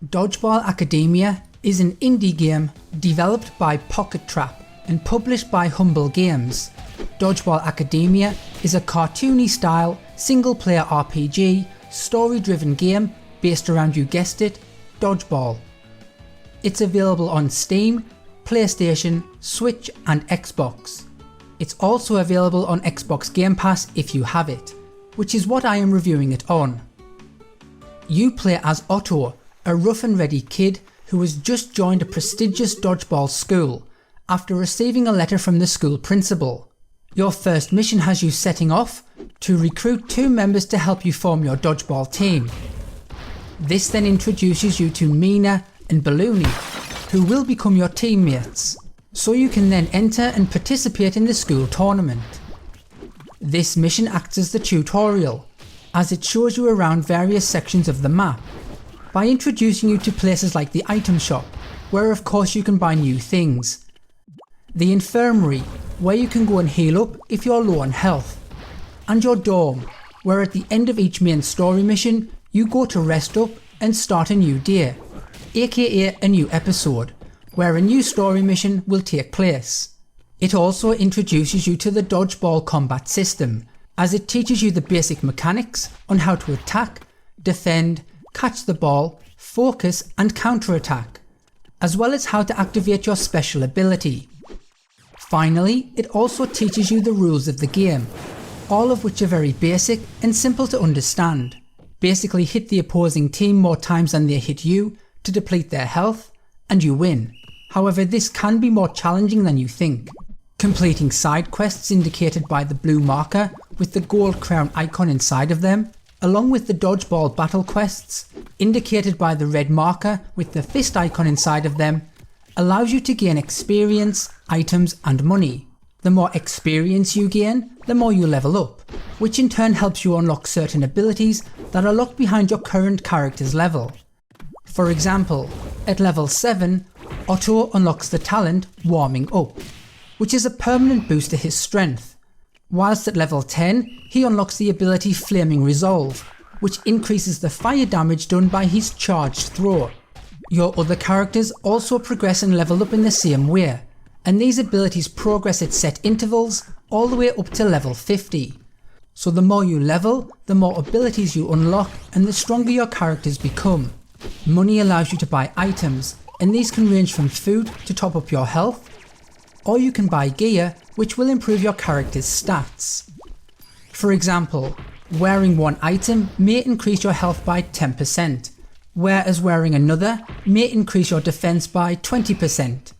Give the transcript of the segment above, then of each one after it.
Dodgeball Academia is an indie game developed by Pocket Trap and published by Humble Games. Dodgeball Academia is a cartoony style, single player RPG, story driven game based around, you guessed it, dodgeball. It's available on Steam, PlayStation, Switch and Xbox. It's also available on Xbox GamePass if you have it, which is what I am reviewing it on. You play as Otto, a rough and ready kid who has just joined a prestigious dodgeball school after receiving a letter from the school principal. Your first mission has you setting off to recruit 2 members to help you form your dodgeball team. This then introduces you to Mina and Balloony, who will become your teammates, so you can then enter and participate in the school tournament. This mission acts as the tutorial, as it shows you around various sections of the map, by introducing you to places like the item shop, where of course you can buy new things, the infirmary, where you can go and heal up if you're low on health, and your dorm, where at the end of each main story mission you go to rest up and start a new day, aka a new episode, where a new story mission will take place. It also introduces you to the dodgeball combat system, as it teaches you the basic mechanics on how to attack, defend, catch the ball, focus and counter-attack, as well as how to activate your special ability. Finally, it also teaches you the rules of the game, all of which are very basic and simple to understand. Basically hit the opposing team more times than they hit you to deplete their health, and you win. However, this can be more challenging than you think. Completing side quests indicated by the blue marker with the gold crown icon inside of them, along with the dodgeball battle quests, indicated by the red marker with the fist icon inside of them, allows you to gain experience, items and money. The more experience you gain, the more you level up, which in turn helps you unlock certain abilities that are locked behind your current character's level. For example, at level 7, Otto unlocks the talent Warming Up, which is a permanent boost to his strength, whilst at level 10 he unlocks the ability Flaming Resolve, which increases the fire damage done by his charged throw. Your other characters also progress and level up in the same way, and these abilities progress at set intervals all the way up to level 50. So the more you level, the more abilities you unlock and the stronger your characters become. Money allows you to buy items, and these can range from food to top up your health, or you can buy gear which will improve your character's stats. For example, wearing one item may increase your health by 10%, whereas wearing another may increase your defense by 20%.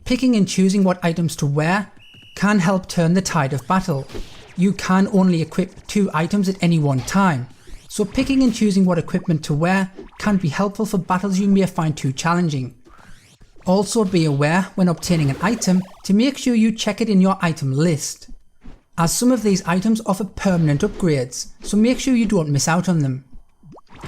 Picking and choosing what items to wear can help turn the tide of battle. You can only equip 2 items at any one time, so picking and choosing what equipment to wear can be helpful for battles you may find too challenging. Also be aware when obtaining an item to make sure you check it in your item list, as some of these items offer permanent upgrades, so make sure you don't miss out on them.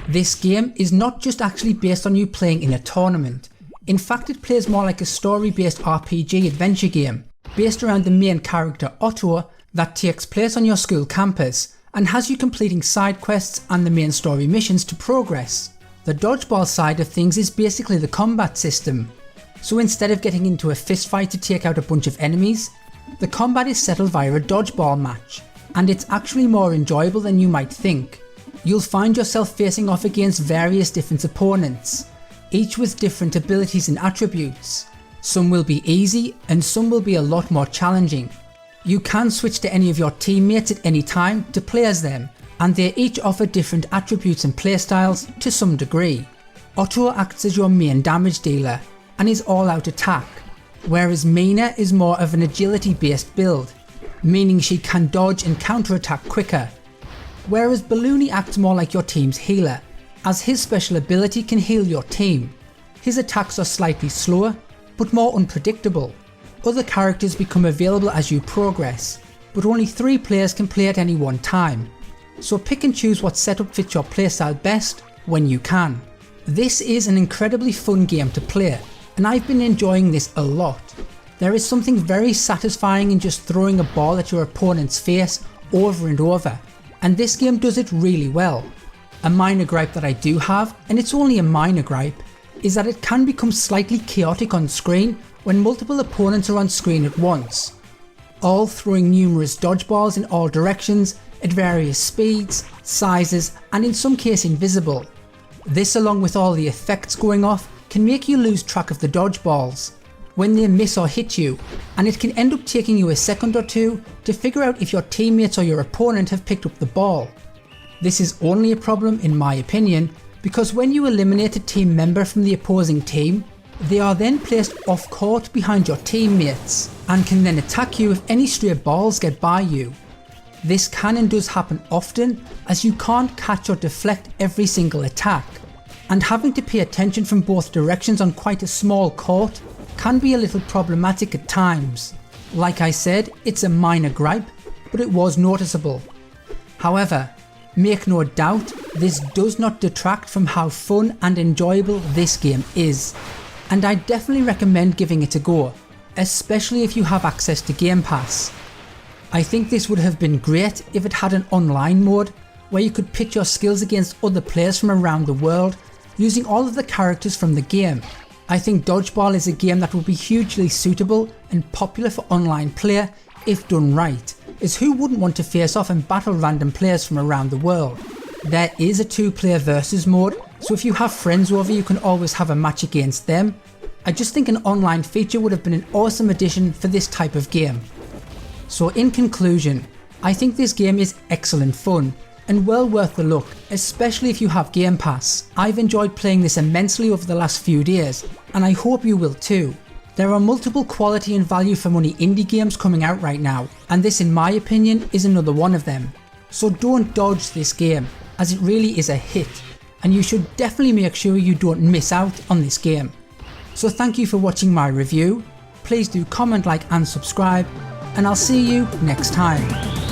This game is not just actually based on you playing in a tournament. In fact, it plays more like a story-based RPG adventure game based around the main character Otto that takes place on your school campus and has you completing side quests and the main story missions to progress. The dodgeball side of things is basically the combat system. So instead of getting into a fist fight to take out a bunch of enemies, the combat is settled via a dodgeball match, and it's actually more enjoyable than you might think. You'll find yourself facing off against various different opponents, each with different abilities and attributes. Some will be easy and some will be a lot more challenging. You can switch to any of your teammates at any time to play as them, and they each offer different attributes and playstyles to some degree. Otto acts as your main damage dealer and is all out attack, whereas Mina is more of an agility based build, meaning she can dodge and counter attack quicker, whereas Balloony acts more like your team's healer, as his special ability can heal your team. His attacks are slightly slower, but more unpredictable. Other characters become available as you progress, but only 3 players can play at any one time, so pick and choose what setup fits your playstyle best when you can. This is an incredibly fun game to play, and I've been enjoying this a lot. There is something very satisfying in just throwing a ball at your opponent's face over and over, and this game does it really well. A minor gripe that I do have, and it's only a minor gripe, is that it can become slightly chaotic on screen when multiple opponents are on screen at once, all throwing numerous dodgeballs in all directions at various speeds, sizes, and in some cases invisible. This, along with all the effects going off, can make you lose track of the dodgeballs when they miss or hit you, and it can end up taking you a second or two to figure out if your teammates or your opponent have picked up the ball. This is only a problem in my opinion, because when you eliminate a team member from the opposing team, they are then placed off court behind your teammates and can then attack you if any stray balls get by you. This can and does happen often, as you can't catch or deflect every single attack, and having to pay attention from both directions on quite a small court can be a little problematic at times. Like I said, it's a minor gripe, but it was noticeable. However, make no doubt, this does not detract from how fun and enjoyable this game is, and I definitely recommend giving it a go, especially if you have access to GamePass. I think this would have been great if it had an online mode where you could pit your skills against other players from around the world using all of the characters from the game. I think Dodgeball is a game that would be hugely suitable and popular for online play if done right, as who wouldn't want to face off and battle random players from around the world. There is a 2-player versus mode, so if you have friends over you can always have a match against them. I just think an online feature would have been an awesome addition for this type of game. So in conclusion, I think this game is excellent fun and well worth the look, especially if you have Game Pass. I've enjoyed playing this immensely over the last few days, and I hope you will too. There are multiple quality and value for money indie games coming out right now, and this in my opinion is another one of them. So don't dodge this game, as it really is a hit, and you should definitely make sure you don't miss out on this game. So thank you for watching my review, please do comment, like and subscribe, and I'll see you next time.